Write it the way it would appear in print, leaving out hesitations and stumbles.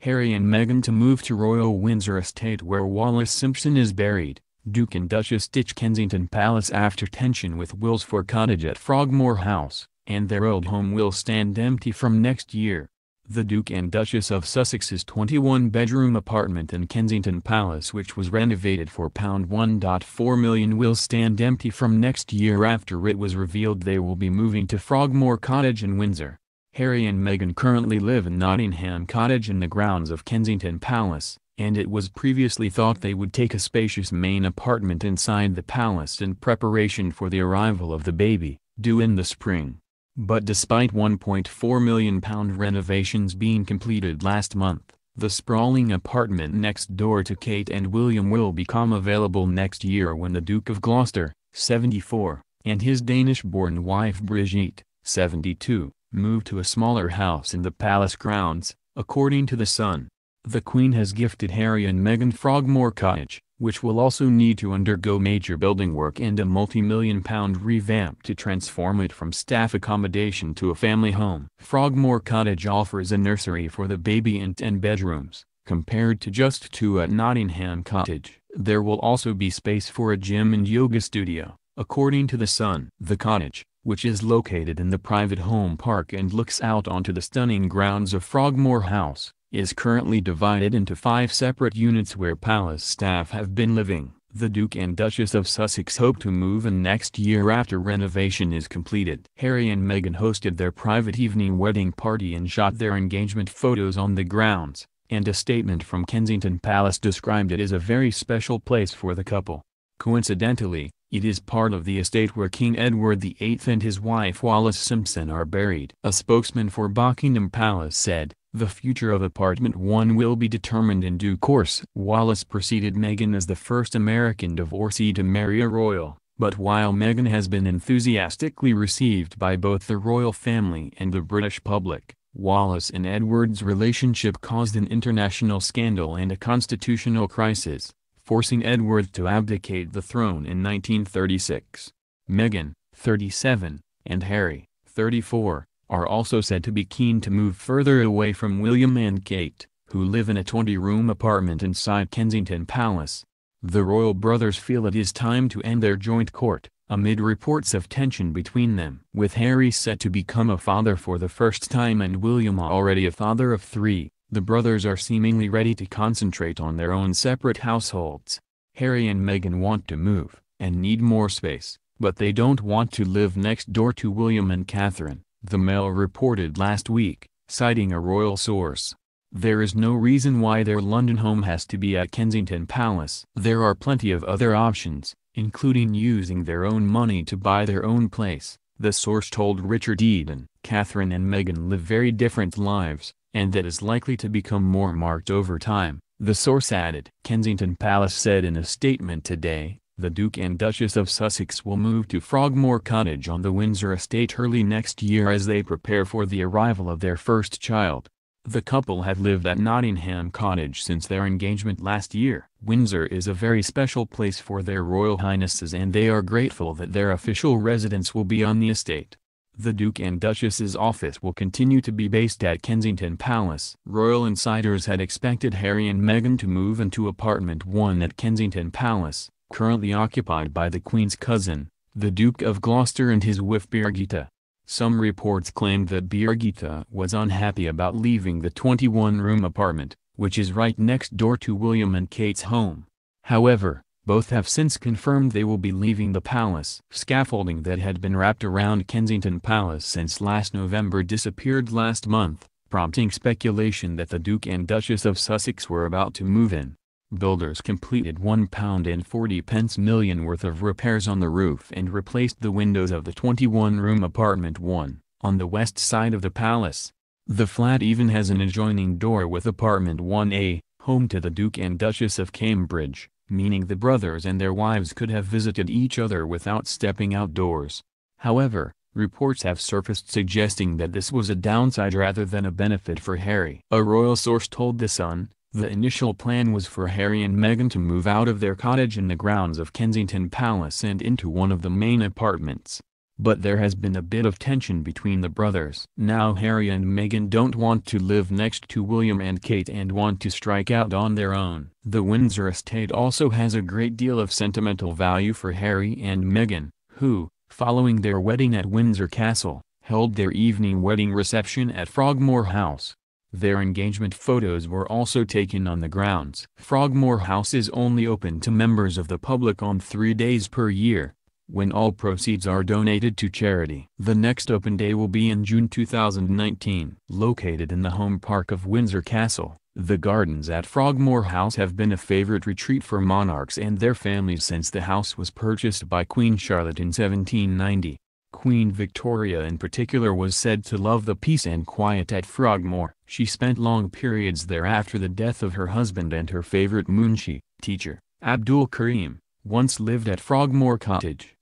Harry and Meghan to move to Royal Windsor Estate where Wallis Simpson is buried. Duke and Duchess ditch Kensington Palace after tension with wills for cottage at Frogmore House, and their old home will stand empty from next year. The Duke and Duchess of Sussex's 21-bedroom apartment in Kensington Palace, which was renovated for £1.4 million, will stand empty from next year after it was revealed they will be moving to Frogmore Cottage in Windsor. Harry and Meghan currently live in Nottingham Cottage in the grounds of Kensington Palace, and it was previously thought they would take a spacious main apartment inside the palace in preparation for the arrival of the baby, due in the spring. But despite £1.4 million renovations being completed last month, the sprawling apartment next door to Kate and William will become available next year when the Duke of Gloucester, 74, and his Danish-born wife Brigitte, 72, move to a smaller house in the palace grounds, according to The Sun. The Queen has gifted Harry and Meghan Frogmore Cottage, which will also need to undergo major building work and a multi-million-pound revamp to transform it from staff accommodation to a family home. Frogmore Cottage offers a nursery for the baby and 10 bedrooms, compared to just 2 at Nottingham Cottage. There will also be space for a gym and yoga studio, according to The Sun. The cottage, which is located in the private home park and looks out onto the stunning grounds of Frogmore House, is currently divided into 5 separate units where palace staff have been living. The Duke and Duchess of Sussex hope to move in next year after renovation is completed. Harry and Meghan hosted their private evening wedding party and shot their engagement photos on the grounds, and a statement from Kensington Palace described it as a very special place for the couple. Coincidentally, it is part of the estate where King Edward VIII and his wife Wallis Simpson are buried. A spokesman for Buckingham Palace said, "The future of Apartment 1 will be determined in due course." Wallis preceded Meghan as the first American divorcee to marry a royal, but while Meghan has been enthusiastically received by both the royal family and the British public, Wallis and Edward's relationship caused an international scandal and a constitutional crisis, forcing Edward to abdicate the throne in 1936. Meghan, 37, and Harry, 34, are also said to be keen to move further away from William and Kate, who live in a 20-room apartment inside Kensington Palace. The royal brothers feel it is time to end their joint court, amid reports of tension between them. With Harry set to become a father for the first time and William already a father of 3, the brothers are seemingly ready to concentrate on their own separate households. Harry and Meghan want to move, and need more space, but they don't want to live next door to William and Catherine, the Mail reported last week, citing a royal source. There is no reason why their London home has to be at Kensington Palace. There are plenty of other options, including using their own money to buy their own place, the source told Richard Eden. Catherine and Meghan live very different lives, and that is likely to become more marked over time, the source added. Kensington Palace said in a statement today, the Duke and Duchess of Sussex will move to Frogmore Cottage on the Windsor estate early next year as they prepare for the arrival of their first child. The couple have lived at Nottingham Cottage since their engagement last year. Windsor is a very special place for their Royal Highnesses and they are grateful that their official residence will be on the estate. The Duke and Duchess's office will continue to be based at Kensington Palace. Royal insiders had expected Harry and Meghan to move into Apartment 1 at Kensington Palace, currently occupied by the Queen's cousin, the Duke of Gloucester and his wife Birgitta. Some reports claimed that Birgitta was unhappy about leaving the 21-room apartment, which is right next door to William and Kate's home. However, both have since confirmed they will be leaving the palace. Scaffolding that had been wrapped around Kensington Palace since last November disappeared last month, prompting speculation that the Duke and Duchess of Sussex were about to move in. Builders completed £1.40 million worth of repairs on the roof and replaced the windows of the 21-room Apartment 1, on the west side of the palace. The flat even has an adjoining door with Apartment 1A, home to the Duke and Duchess of Cambridge, meaning the brothers and their wives could have visited each other without stepping outdoors. However, reports have surfaced suggesting that this was a downside rather than a benefit for Harry. A royal source told The Sun, the initial plan was for Harry and Meghan to move out of their cottage in the grounds of Kensington Palace and into one of the main apartments. But there has been a bit of tension between the brothers. Now Harry and Meghan don't want to live next to William and Kate and want to strike out on their own. The Windsor estate also has a great deal of sentimental value for Harry and Meghan, who, following their wedding at Windsor Castle, held their evening wedding reception at Frogmore House. Their engagement photos were also taken on the grounds. Frogmore House is only open to members of the public on 3 days per year, when all proceeds are donated to charity. The next open day will be in June 2019. Located in the home park of Windsor Castle, the gardens at Frogmore House have been a favorite retreat for monarchs and their families since the house was purchased by Queen Charlotte in 1790. Queen Victoria in particular was said to love the peace and quiet at Frogmore. She spent long periods there after the death of her husband, and her favorite Munshi, teacher, Abdul Karim, once lived at Frogmore Cottage.